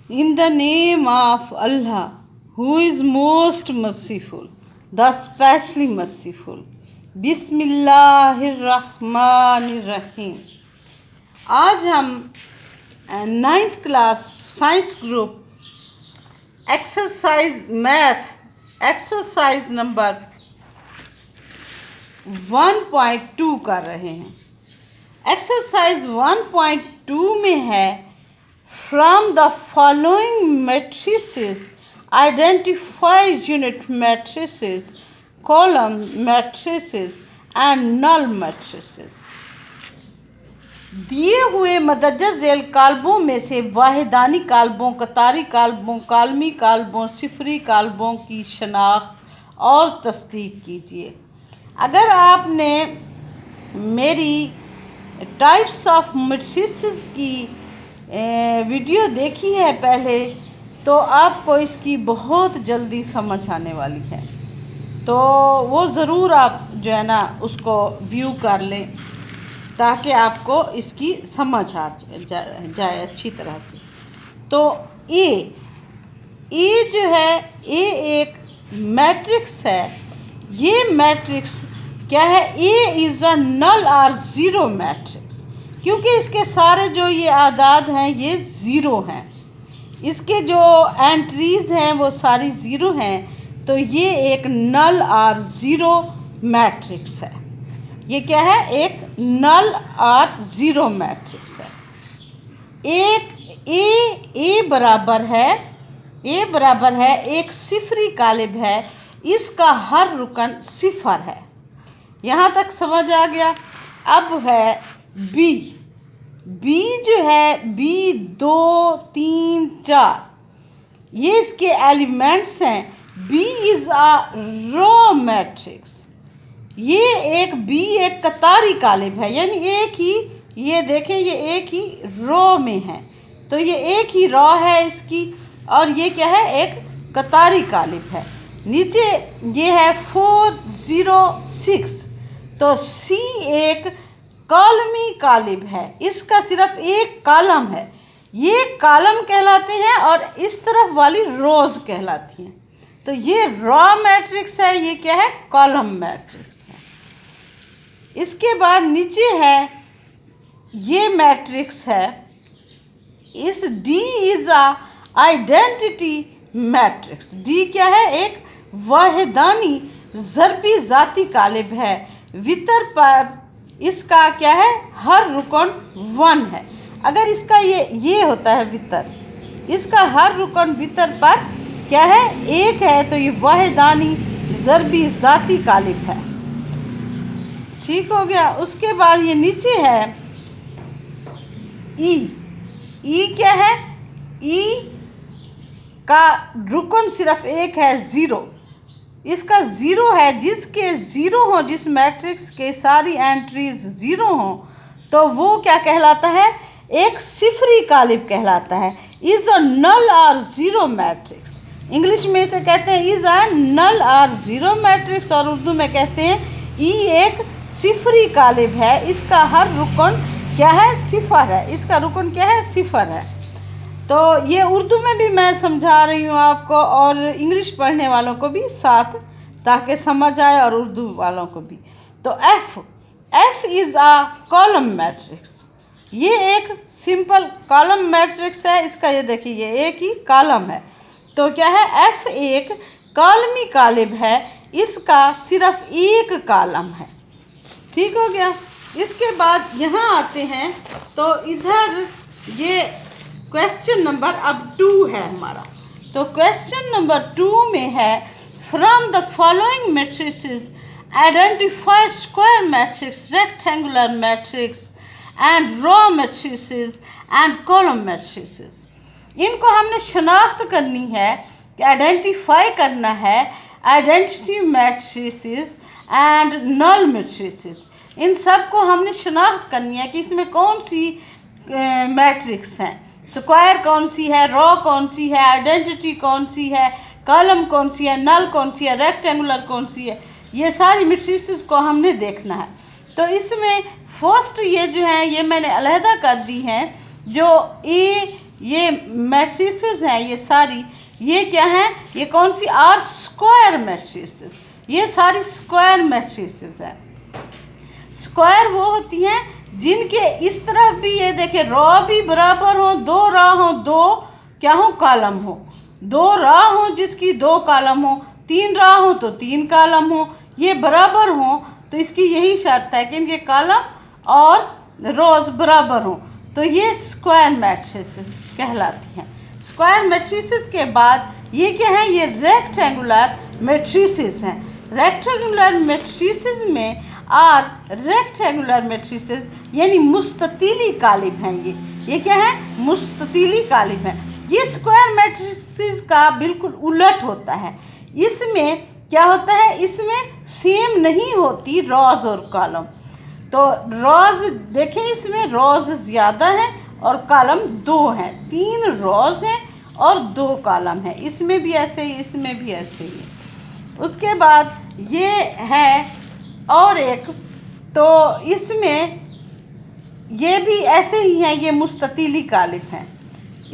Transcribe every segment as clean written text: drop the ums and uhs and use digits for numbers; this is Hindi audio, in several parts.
In the name of Allah, who is most merciful, the specially merciful. बिस्मिल्लाहिर्रहमानिर्रहीम। आज हम 9th class science group exercise math exercise number 1.2 कर रहे हैं। एक्सरसाइज 1.2 में है from the following matrices identify unit matrices, column matrices and null matrices. दिए हुए मदरजा झेल कालबों में से वाहिदानी कालबों, कतारी कालबों, कालमी कालबों, सिफरी कालबों की शनाख्त और तस्दीक कीजिए। अगर आपने मेरी टाइप्स ऑफ मैट्रिसेस की वीडियो देखी है पहले, तो आपको इसकी बहुत जल्दी समझ आने वाली है। तो वो ज़रूर आप जो है ना उसको व्यू कर लें ताकि आपको इसकी समझ आ जाए अच्छी तरह से। तो ए जो है, ए एक मैट्रिक्स है। ये मैट्रिक्स क्या है? ए इज़ अ नल और ज़ीरो मैट्रिक्स, क्योंकि इसके सारे जो ये आदाद हैं ये ज़ीरो हैं। इसके जो एंट्रीज़ हैं वो सारी ज़ीरो हैं। तो ये एक नल और ज़ीरो मैट्रिक्स है। ये क्या है? एक नल और ज़ीरो मैट्रिक्स है। एक ए बराबर है एक सिफरी कालिब है। इसका हर रुकन सिफर है। यहाँ तक समझ आ गया। अब है बी जो है, बी 2, 3, 4 ये इसके एलिमेंट्स हैं। B is a row matrix. ये एक बी एक कतारी कालिब है, यानी एक ही, ये देखें ये एक ही रो में है। तो ये एक ही रो है इसकी, और ये क्या है? एक कतारी कालिब है। नीचे ये है 4, 0, 6। तो सी एक कॉलमी कालिब है। इसका सिर्फ एक कॉलम है। ये कॉलम कहलाते हैं और इस तरफ वाली रोज कहलाती हैं। तो ये रॉ मैट्रिक्स है, ये क्या है? कॉलम मैट्रिक्स है। इसके बाद नीचे है, ये मैट्रिक्स है। इस D is a identity matrix. D क्या है? एक वाहिदानी ज़रबी ज़ाती कालिब है। वितर पर इसका क्या है? हर रुकन 1 है। अगर इसका ये होता है वितर, इसका हर रुकन वितर पर क्या है? 1 है। तो ये वाहिदानी ज़रबी ज़ाती कालिब है। ठीक हो गया। उसके बाद ये नीचे है ई क्या है? ई का रुकन सिर्फ 1 है, 0। इसका 0 है। जिसके 0 हो, जिस मैट्रिक्स के सारी एंट्रीज 0 हो, तो वो क्या कहलाता है? एक सिफरी कालिब कहलाता है। इज़ अ नल और ज़ीरो मैट्रिक्स। इंग्लिश में इसे कहते हैं इज़ अ नल और ज़ीरो मैट्रिक्स, और उर्दू में कहते हैं ई एक सिफरी कालिब है। इसका हर रुकन क्या है? सिफर है। इसका रुकन क्या है? सिफर है। तो ये उर्दू में भी मैं समझा रही हूँ आपको, और इंग्लिश पढ़ने वालों को भी साथ, ताकि समझ आए, और उर्दू वालों को भी। तो F is a column matrix. ये एक सिंपल कॉलम मैट्रिक्स है। इसका ये देखिए, ये एक ही कॉलम है। तो क्या है? एफ एक कॉलमी कालिब है। इसका सिर्फ एक कॉलम है। ठीक हो गया। इसके बाद यहाँ आते हैं, तो इधर ये क्वेश्चन नंबर अब 2 है हमारा। तो क्वेश्चन नंबर 2 में है from the following matrices identify square matrix, rectangular matrix and row matrices and column matrices. इनको हमने शनाख्त करनी है, आइडेंटिफाई करना है, identity matrices and null matrices. इन सब को हमने शनाख्त करनी है कि इसमें कौन सी मैट्रिक्स हैं, स्क्वायर कौन सी है, रो कौन सी है, आइडेंटिटी कौन सी है, कॉलम कौन सी है, नल कौन सी है, रेक्टेंगुलर कौन सी है। ये सारी मैट्रिसेस को हमने देखना है। तो इसमें फर्स्ट ये जो है, ये मैंने अलहदा कर दी हैं। जो ए ये मैट्रिसेस हैं ये सारी, ये क्या हैं, ये कौन सी, आर स्क्वायर मैट्रिसेस, ये सारी स्क्वायर मैट्रिसेस हैं। स्क्वायर वो होती हैं जिनके इस तरफ भी ये देखें रॉ भी बराबर हो, दो रॉ हो, दो क्या हो, कॉलम हो, दो रॉ हो जिसकी दो कॉलम हो, तीन रॉ हो तो तीन कॉलम हो, ये बराबर हो, तो इसकी यही शर्त है कि इनके कॉलम और रोज बराबर हो, तो ये स्क्वायर मैट्रिसेस कहलाती हैं। स्क्वायर मैट्रिसेस के बाद ये क्या है, ये रेक्टेंगुलर मैट्रिसेस हैं। रेक्टेंगुलर मैट्रिसेस में आर रेक्टेंगुलर मैट्रिसेस यानी मुस्ततीली कालिब हैं। ये क्या है, मुस्ततीली कालिब हैं। ये स्क्वायर मैट्रिसेस का बिल्कुल उलट होता है। इसमें क्या होता है, इसमें सेम नहीं होती रॉज और कॉलम। तो रॉज देखें, इसमें रॉज ज़्यादा हैं और कॉलम दो हैं, तीन रॉज हैं और दो कॉलम हैं। इसमें भी ऐसे ही, इसमें भी ऐसे ही। उसके बाद ये है और एक, तो इसमें ये भी ऐसे ही हैं, ये मुस्ततीली कालिब हैं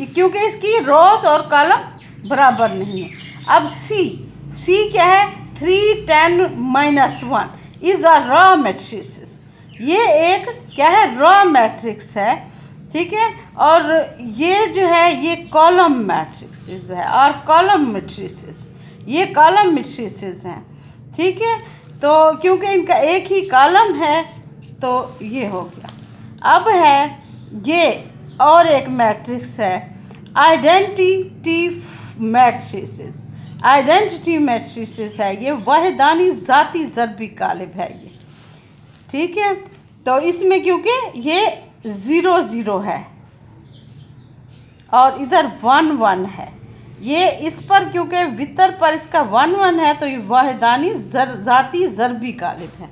क्योंकि इसकी रॉज और कॉलम बराबर नहीं है। अब सी क्या है, 3 10 -1 इज अ रॉ मैट्रिसेस। ये एक क्या है, रॉ मैट्रिक्स है, ठीक है। और ये जो है ये कॉलम मैट्रिक्सेस है और कॉलम मैट्रिसेस, ये कॉलम मैट्रिसेस हैं, ठीक है। तो क्योंकि इनका एक ही कॉलम है तो ये हो गया। अब है ये और एक मैट्रिक्स है आइडेंटिटी मैट्रिसेस। आइडेंटिटी मैट्रिसेस है ये वाहिदानी ज़ाती ज़रबी कालिब है ये, ठीक है। तो इसमें क्योंकि ये 0 0 है और इधर 1 1 है, ये इस पर क्योंकि वितर पर इसका 1 1 है तो ये वाहिदानी ज़ाती ज़रबी कालिब है।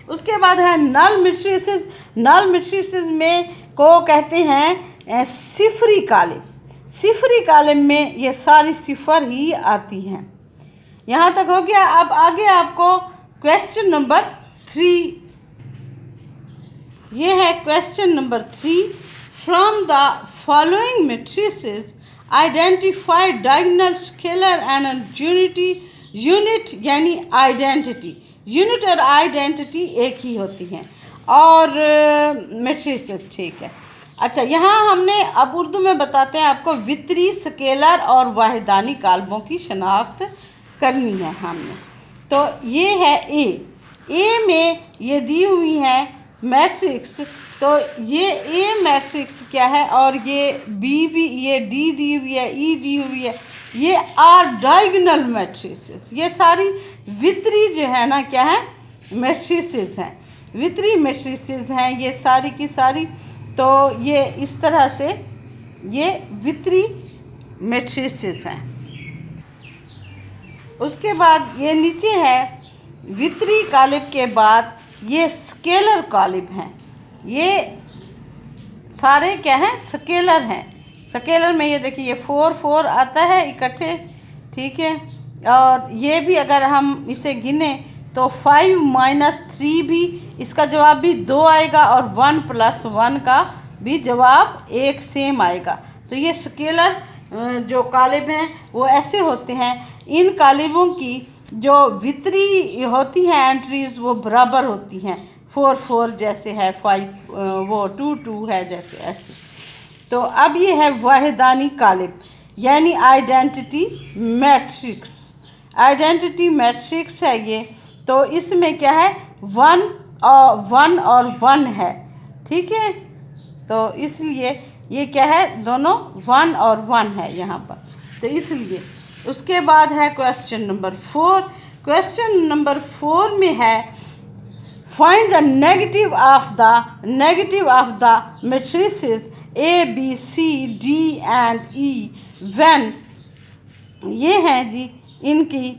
उसके बाद है नल मैट्रिसेस। नल मैट्रिसेस में को कहते हैं सिफरी कालिब। सिफरी कालिब में ये सारी सिफर ही आती हैं। यहाँ तक हो गया। अब आगे आपको क्वेश्चन नंबर 3, ये है question number 3। From the following matrices identify diagonal scalar and unit यानी आइडेंटिटी। यूनिट और आइडेंटिटी एक ही होती हैं और मैट्रिसेस, ठीक है। अच्छा, यहाँ हमने अब उर्दू में बताते हैं आपको वितरी, स्केलर और वाहिदानी कालबों की शनाख्त करनी है हमने। तो ये है ए में ये दी हुई है मैट्रिक्स, तो ये ए मैट्रिक्स क्या है और ये बी भी, ये डी दी हुई है, ई दी हुई है, ये आर डायगोनल मैट्रिसेस। ये सारी वितरी जो है ना क्या है, मैट्रिसेस हैं, वितरी मैट्रिसेस हैं ये सारी की सारी। तो ये इस तरह से ये वितरी मैट्रिसेस हैं। उसके बाद ये नीचे है वितरी कालिब के बाद ये स्केलर कालिब हैं। ये सारे क्या हैं, स्केलर हैं। स्केलर में ये देखिए ये 4 4 आता है इकट्ठे, ठीक है। और ये भी अगर हम इसे गिने तो 5 - 3 भी, इसका जवाब भी 2 आएगा और 1 + 1 का भी जवाब एक सेम आएगा। तो ये स्केलर जो कालिब हैं वो ऐसे होते हैं। इन कालिबों की जो वितरी होती हैं एंट्रीज वो बराबर होती हैं, 4 4 जैसे है, 5 वो 2 2 है जैसे ऐसे। तो अब ये है वाहिदानी कालिब यानी आइडेंटिटी मैट्रिक्स। आइडेंटिटी मैट्रिक्स है ये। तो इसमें क्या है, 1 और 1 है, ठीक है। तो इसलिए ये क्या है, दोनों 1 और 1 है यहाँ पर, तो इसलिए। उसके बाद है क्वेश्चन नंबर 4। क्वेश्चन नंबर 4 में है find the negative of the matrices A B C D and E when, ये है जी इनकी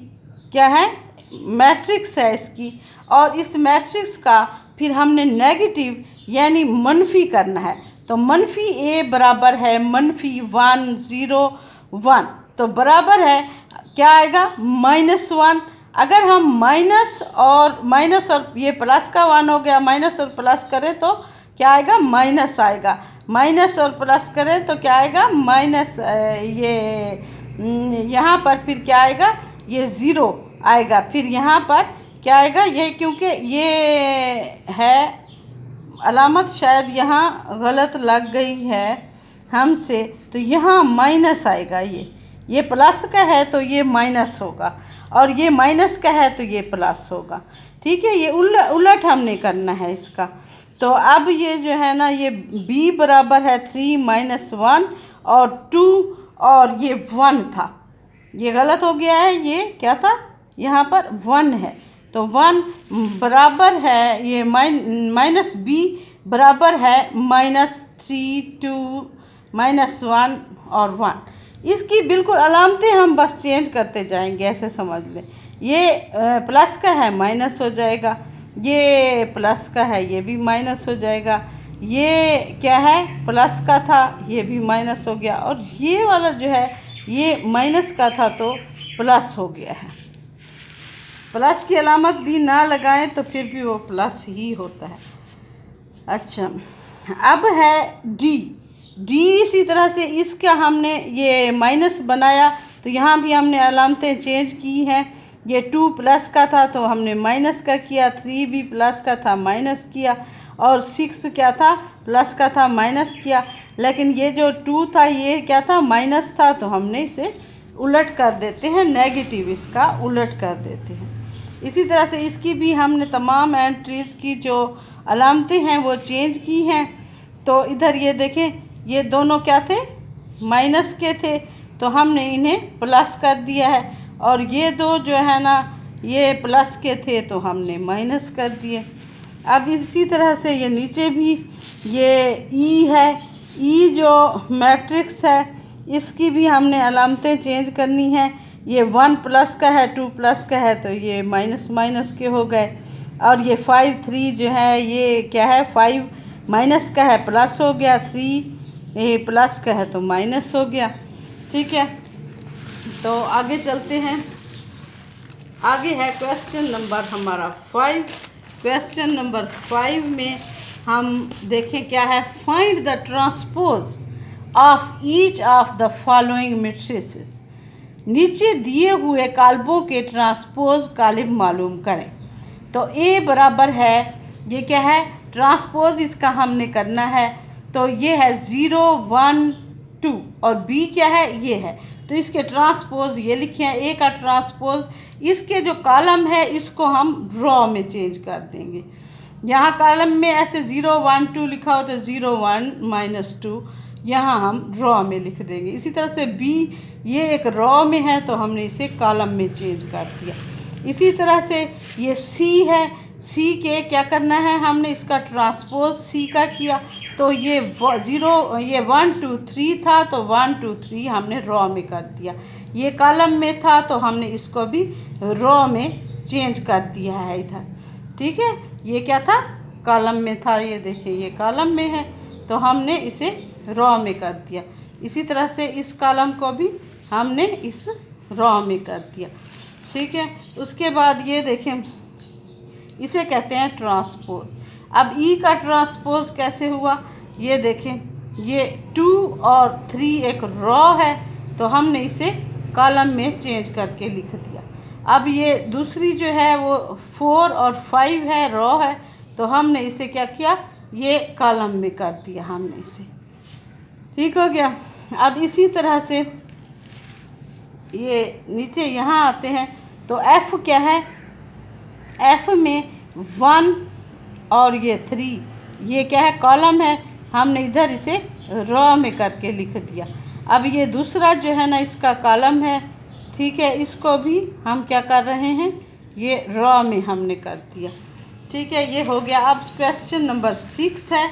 क्या है, मैट्रिक्स है इसकी। और इस मैट्रिक्स का फिर हमने नेगेटिव यानी मनफी करना है। तो मनफी A बराबर है -1 0 1, तो बराबर है क्या आएगा, -1। अगर हम माइनस और ये प्लस का 1 हो गया, माइनस और प्लस करें तो क्या आएगा, माइनस आएगा। माइनस और प्लस करें तो क्या आएगा, माइनस ये यहाँ पर फिर क्या आएगा, ये ज़ीरो आएगा। फिर यहाँ पर क्या आएगा, ये क्योंकि ये है अलामत शायद यहाँ गलत लग गई है हमसे, तो यहाँ माइनस आएगा। ये प्लस का है तो ये माइनस होगा, और ये माइनस का है तो ये प्लस होगा। ठीक है, ये उलट हमने करना है इसका। तो अब ये जो है ना, ये b बराबर है 3 - 1 और 2 और ये 1 था, ये गलत हो गया है। ये क्या था, यहाँ पर 1 है, तो 1 बराबर है ये माइनस b बराबर है -3 2 -1 और 1। इसकी बिल्कुल अलामतें हम बस चेंज करते जाएंगे, ऐसे समझ लें। ये प्लस का है माइनस हो जाएगा, ये प्लस का है ये भी माइनस हो जाएगा, ये क्या है प्लस का था ये भी माइनस हो गया, और ये वाला जो है ये माइनस का था तो प्लस हो गया है। प्लस की अलामत भी ना लगाएं तो फिर भी वो प्लस ही होता है। अच्छा, अब है डी। इसी तरह से इसका हमने ये माइनस बनाया तो यहाँ भी हमने अलामतें चेंज की हैं। ये 2 प्लस का था तो हमने माइनस का किया, 3 भी प्लस का था माइनस किया, और 6 क्या था, प्लस का था माइनस किया। लेकिन ये जो 2 था ये क्या था, माइनस था, तो हमने इसे उलट कर देते हैं, नेगेटिव इसका उलट कर देते हैं। इसी तरह से इसकी भी हमने तमाम एंट्रीज़ की जो अलामतें हैं वो चेंज की हैं। तो इधर ये देखें, ये दोनों क्या थे, माइनस के थे, तो हमने इन्हें प्लस कर दिया है, और ये दो जो है ना ये प्लस के थे तो हमने माइनस कर दिए। अब इसी तरह से ये नीचे भी ये ई है, ई जो मैट्रिक्स है इसकी भी हमने अलामतें चेंज करनी हैं। ये 1 प्लस का है, 2 प्लस का है, तो ये माइनस माइनस के हो गए। और ये 5 3 जो है ये क्या है, 5 माइनस का है प्लस हो गया, 3 ये प्लस का है तो माइनस हो गया। ठीक है, तो आगे चलते हैं। आगे है क्वेश्चन नंबर हमारा 5। क्वेश्चन नंबर 5 में हम देखें क्या है, find the transpose of each of the following matrices. नीचे दिए हुए काल्बों के ट्रांसपोज कालिब मालूम करें। तो ए बराबर है, ये क्या है, ट्रांसपोज इसका हमने करना है, तो ये है 0 1 2, और बी क्या है, ये है, तो इसके ट्रांसपोज ये लिखे हैं। ए का ट्रांसपोज, इसके जो कॉलम है इसको हम रॉ में चेंज कर देंगे। यहाँ कॉलम में ऐसे 0 1 2 लिखा हो तो 0 1 -2 यहाँ हम रॉ में लिख देंगे। इसी तरह से बी, ये एक रॉ में है तो हमने इसे कॉलम में चेंज कर दिया। इसी तरह से ये सी है, सी के क्या करना है, हमने इसका ट्रांसपोज सी का किया, तो ये 1 2 3 था तो 1 2 3 हमने रॉ में कर दिया। ये कॉलम में था तो हमने इसको भी रॉ में चेंज कर दिया है इधर। ठीक है, ये क्या था, कॉलम में था, ये देखिए ये कॉलम में है तो हमने इसे रॉ में कर दिया। इसी तरह से इस कॉलम को भी हमने इस रॉ में कर दिया। ठीक है, उसके बाद ये देखें, इसे कहते हैं ट्रांसपोज। अब ई का ट्रांसपोज कैसे हुआ, ये देखें, ये 2 और 3 एक रॉ है तो हमने इसे कॉलम में चेंज करके लिख दिया। अब ये दूसरी जो है वो 4 और 5 है, रॉ है, तो हमने इसे क्या किया, ये कॉलम में कर दिया हमने इसे। ठीक हो गया। अब इसी तरह से ये नीचे यहाँ आते हैं तो एफ़ क्या है, एफ़ में 1 और ये 3 ये क्या है, कॉलम है, हमने इधर इसे रॉ में करके लिख दिया। अब ये दूसरा जो है ना इसका कॉलम है, ठीक है, इसको भी हम क्या कर रहे हैं, ये रॉ में हमने कर दिया। ठीक है, ये हो गया। अब क्वेश्चन नंबर 6 है।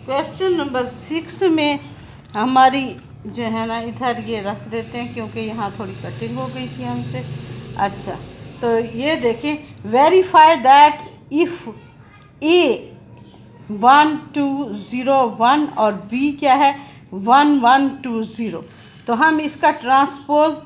क्वेश्चन नंबर 6 में हमारी जो है ना इधर ये रख देते हैं क्योंकि यहाँ थोड़ी कटिंग हो गई थी हमसे। अच्छा, तो ये देखें, वेरीफाई दैट इफ़ ए 1 2 0 1 और बी क्या है 1 1 2 0, तो हम इसका ट्रांसपोज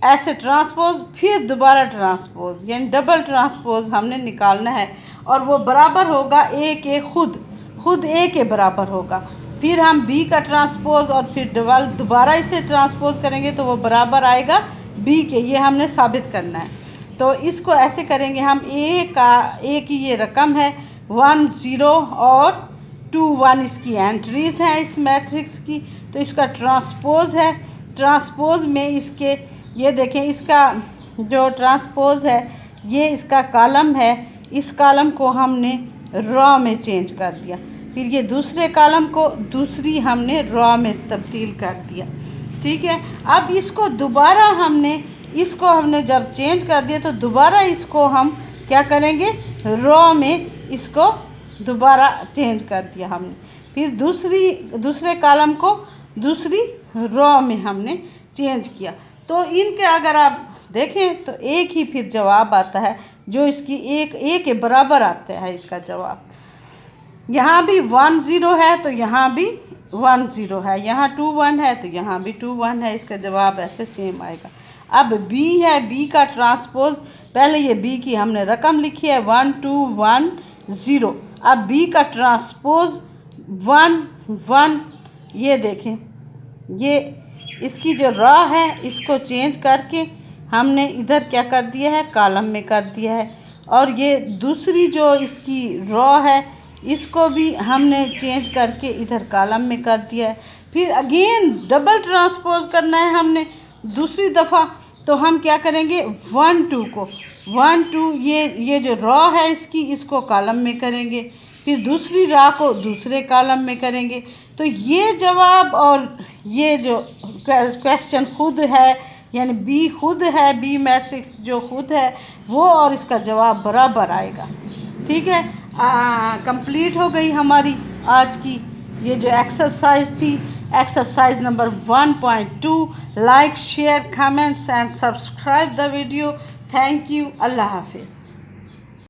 ऐसे ट्रांसपोज फिर दोबारा ट्रांसपोज यानी डबल ट्रांसपोज हमने निकालना है, और वो बराबर होगा ए के खुद ए के बराबर होगा। फिर हम बी का ट्रांसपोज और फिर दोबारा इसे ट्रांसपोज करेंगे तो वो बराबर आएगा बी के। ये हमने साबित करना है। तो इसको ऐसे करेंगे हम, ए की ये रकम है 1 0 और 2 1 इसकी एंट्रीज़ हैं इस मैट्रिक्स की। तो इसका ट्रांसपोज है, ट्रांसपोज में इसके ये देखें, इसका जो ट्रांसपोज है ये इसका कॉलम है, इस कॉलम को हमने रॉ में चेंज कर दिया। फिर ये दूसरे कॉलम को दूसरी हमने रॉ में तब्दील कर दिया। ठीक है, अब इसको दोबारा इसको हमने जब चेंज कर दिया तो दोबारा इसको हम क्या करेंगे, रॉ में इसको दोबारा चेंज कर दिया हमने। फिर दूसरे कॉलम को दूसरी रॉ में हमने चेंज किया। तो इनके अगर आप देखें तो एक ही फिर जवाब आता है, जो इसकी एक के बराबर आता है इसका जवाब। यहाँ भी 1 0 है तो यहाँ भी 1 0 है, यहाँ 2 1 है तो यहाँ भी 2 1 है, इसका जवाब ऐसे सेम आएगा। अब बी है, बी का ट्रांसपोज, पहले ये बी की हमने रकम लिखी है 1 2 1 0। अब बी का ट्रांसपोज 1 1, ये देखें, ये इसकी जो रॉ है इसको चेंज करके हमने इधर क्या कर दिया है, कॉलम में कर दिया है। और ये दूसरी जो इसकी रॉ है इसको भी हमने चेंज करके इधर कॉलम में कर दिया है। फिर अगेन डबल ट्रांसपोज करना है हमने दूसरी दफ़ा, तो हम क्या करेंगे 1 2 को 1 2 ये जो रॉ है इसको कॉलम में करेंगे, फिर दूसरी रॉ को दूसरे कॉलम में करेंगे। तो ये जवाब और ये जो क्वेश्चन खुद है, यानी बी खुद है, बी मैट्रिक्स जो खुद है वो और इसका जवाब बराबर आएगा। ठीक है, कंप्लीट हो गई हमारी आज की ये जो एक्सरसाइज थी, exercise number 1.2। Like share comments and subscribe the video. Thank you. अल्लाह हाफिज़।